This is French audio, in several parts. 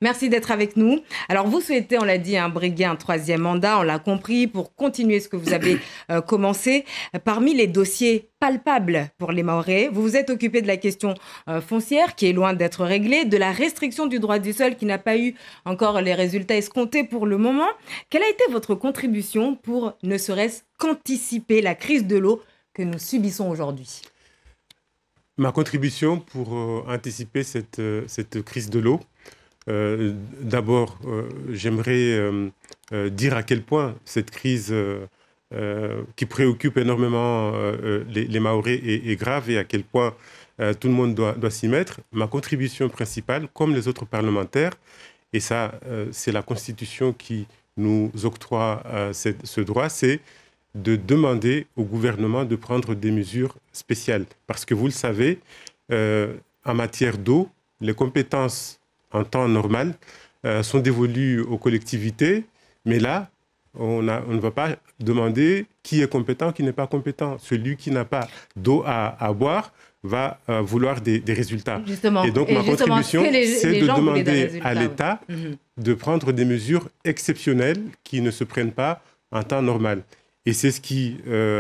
Merci d'être avec nous. Alors, vous souhaitez, on l'a dit, briguer un troisième mandat, on l'a compris, pour continuer ce que vous avez commencé. Parmi les dossiers palpables pour les Mahorais, vous vous êtes occupé de la question foncière, qui est loin d'être réglée, de la restriction du droit du sol, qui n'a pas eu encore les résultats escomptés pour le moment. Quelle a été votre contribution pour, ne serait-ce qu'anticiper la crise de l'eau que nous subissons aujourd'hui? Ma contribution pour anticiper cette crise de l'eau, d'abord, j'aimerais dire à quel point cette crise qui préoccupe énormément les Mahorais est grave et à quel point tout le monde doit s'y mettre. Ma contribution principale, comme les autres parlementaires, et ça, c'est la Constitution qui nous octroie ce droit, c'est de demander au gouvernement de prendre des mesures spéciales. Parce que vous le savez, en matière d'eau, les compétences en temps normal sont dévolues aux collectivités, mais là, on ne va pas demander qui est compétent, qui n'est pas compétent. Celui qui n'a pas d'eau à boire va vouloir des résultats. Justement. Et donc, ma contribution, c'est de demander à l'État de prendre des mesures exceptionnelles qui ne se prennent pas en temps normal. Et c'est ce qui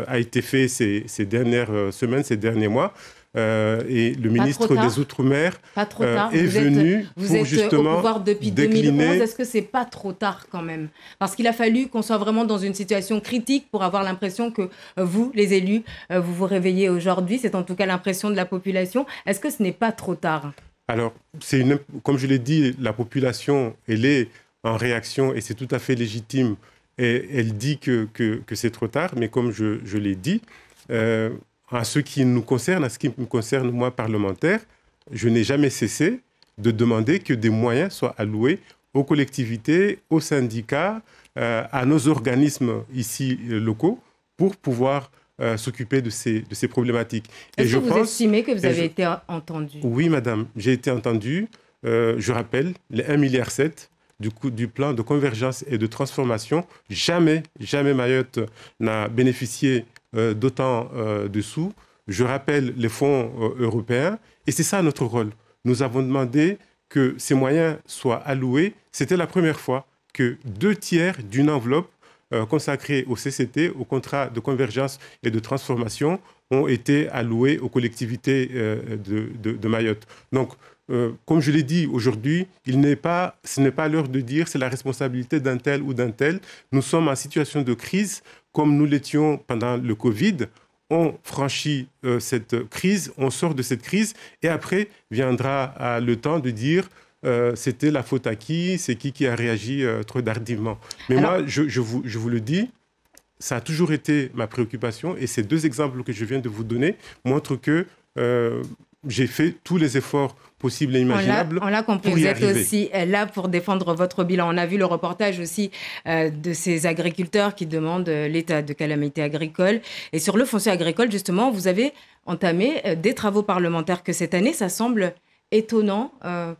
a été fait ces dernières semaines, ces derniers mois. Et le ministre des Outre-mer est venu pour justement au pouvoir depuis décliner... 2011. Est-ce que c'est pas trop tard quand même? Parce qu'il a fallu qu'on soit vraiment dans une situation critique pour avoir l'impression que vous, les élus, vous vous réveillez aujourd'hui. C'est en tout cas l'impression de la population. Est-ce que ce n'est pas trop tard? Alors, comme je l'ai dit, la population, elle est en réaction et c'est tout à fait légitime. Et elle dit que c'est trop tard, mais comme je l'ai dit, en ce qui nous concerne, en ce qui me concerne, moi, parlementaire, je n'ai jamais cessé de demander que des moyens soient alloués aux collectivités, aux syndicats, à nos organismes ici locaux, pour pouvoir s'occuper de ces problématiques. Est-ce que vous estimez que vous avez été entendu? Oui, madame, j'ai été entendu. Je rappelle, les 1,7 milliard du plan de convergence et de transformation. Jamais Mayotte n'a bénéficié d'autant de sous. Je rappelle les fonds européens et c'est ça notre rôle. Nous avons demandé que ces moyens soient alloués. C'était la première fois que 2/3 d'une enveloppe consacrée au CCT, au contrat de convergence et de transformation, ont été alloués aux collectivités de Mayotte. Donc, comme je l'ai dit aujourd'hui, ce n'est pas l'heure de dire c'est la responsabilité d'un tel ou d'un tel. Nous sommes en situation de crise comme nous l'étions pendant le Covid. On franchit cette crise, on sort de cette crise et après viendra le temps de dire c'était la faute à qui, c'est qui a réagi trop tardivement. Mais moi, je vous le dis, ça a toujours été ma préoccupation et ces deux exemples que je viens de vous donner montrent que j'ai fait tous les efforts possibles et imaginables. On l'a compris, vous êtes aussi là pour défendre votre bilan. On a vu le reportage aussi de ces agriculteurs qui demandent l'état de calamité agricole. Et sur le foncier agricole, justement, vous avez entamé des travaux parlementaires que cette année, ça semble étonnant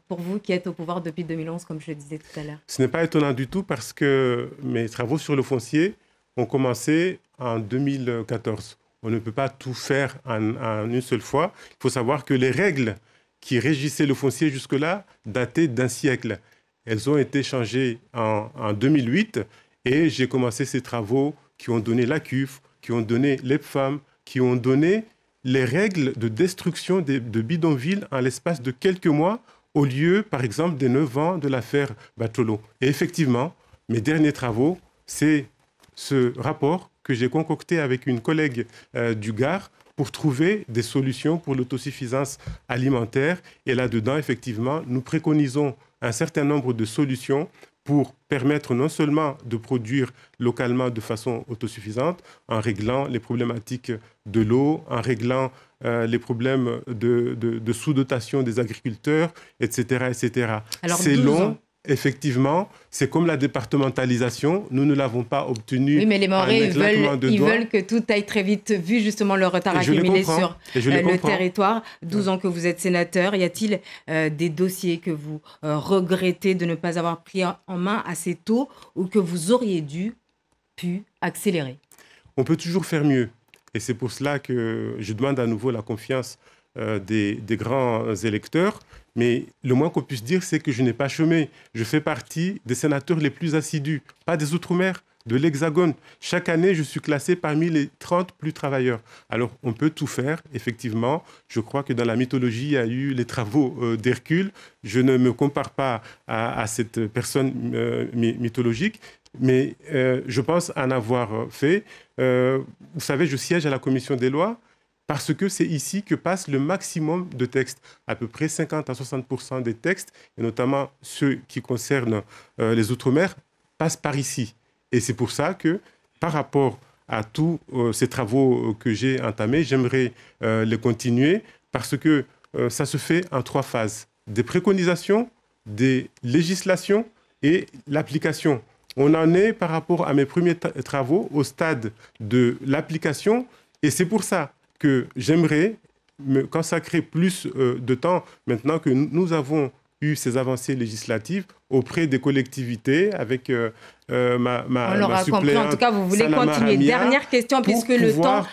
pour vous qui êtes au pouvoir depuis 2011, comme je le disais tout à l'heure. Ce n'est pas étonnant du tout parce que mes travaux sur le foncier ont commencé en 2014. On ne peut pas tout faire en une seule fois. Il faut savoir que les règles qui régissaient le foncier jusque-là dataient d'un siècle. Elles ont été changées en 2008 et j'ai commencé ces travaux qui ont donné la CUF, qui ont donné l'EPFAM, qui ont donné les règles de destruction de bidonvilles en l'espace de quelques mois au lieu, par exemple, des 9 ans de l'affaire Batolo. Et effectivement, mes derniers travaux, c'est ce rapport que j'ai concocté avec une collègue du Gard pour trouver des solutions pour l'autosuffisance alimentaire. Et là-dedans, effectivement, nous préconisons un certain nombre de solutions pour permettre non seulement de produire localement de façon autosuffisante, en réglant les problématiques de l'eau, en réglant les problèmes de sous-dotation des agriculteurs, etc. etc. Alors, c'est long. Effectivement, c'est comme la départementalisation. Nous ne l'avons pas obtenue. Oui, mais les Mahorais, ils veulent que tout aille très vite, vu justement le retard accumulé sur le territoire. 12 ans que vous êtes sénateur. Y a-t-il des dossiers que vous regrettez de ne pas avoir pris en main assez tôt ou que vous auriez pu accélérer? On peut toujours faire mieux. Et c'est pour cela que je demande à nouveau la confiance des grands électeurs. Mais le moins qu'on puisse dire, c'est que je n'ai pas chômé. Je fais partie des sénateurs les plus assidus, pas des Outre-mer, de l'Hexagone. Chaque année, je suis classé parmi les 30 plus travailleurs. Alors, on peut tout faire, effectivement. Je crois que dans la mythologie, il y a eu les travaux d'Hercule. Je ne me compare pas à cette personne mythologique, mais je pense en avoir fait. Vous savez, je siège à la commission des lois parce que c'est ici que passe le maximum de textes. À peu près 50 à 60% des textes, et notamment ceux qui concernent les Outre-mer, passent par ici. Et c'est pour ça que, par rapport à tous ces travaux que j'ai entamés, j'aimerais les continuer parce que ça se fait en 3 phases. Des préconisations, des législations et l'application. On en est, par rapport à mes premiers travaux, au stade de l'application. Et c'est pour ça que j'aimerais me consacrer plus de temps, maintenant que nous avons eu ces avancées législatives auprès des collectivités avec On l'aura compris. En tout cas, vous voulez Salama continuer. Ramia, Dernière question, puisque le temps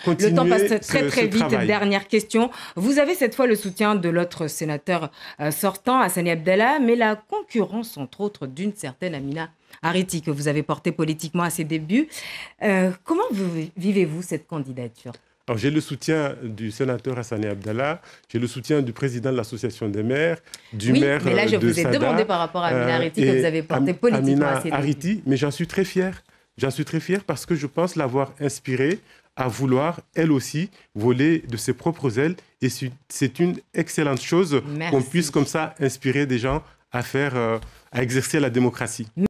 passe très très vite. Travail. Dernière question. Vous avez cette fois le soutien de l'autre sénateur sortant, Hassani Abdallah, mais la concurrence, entre autres, d'une certaine Amina Ariti, que vous avez portée politiquement à ses débuts. Comment vivez-vous cette candidature ? Alors, j'ai le soutien du sénateur Hassani Abdallah, j'ai le soutien du président de l'association des maires, du maire de Sada. Mais là, je vous ai demandé par rapport à Amina Ariti que vous avez porté politiquement à ses débuts. Ariti, mais j'en suis très fier. J'en suis très fier parce que je pense l'avoir inspirée à vouloir, elle aussi, voler de ses propres ailes. Et c'est une excellente chose qu'on puisse comme ça inspirer des gens à exercer la démocratie.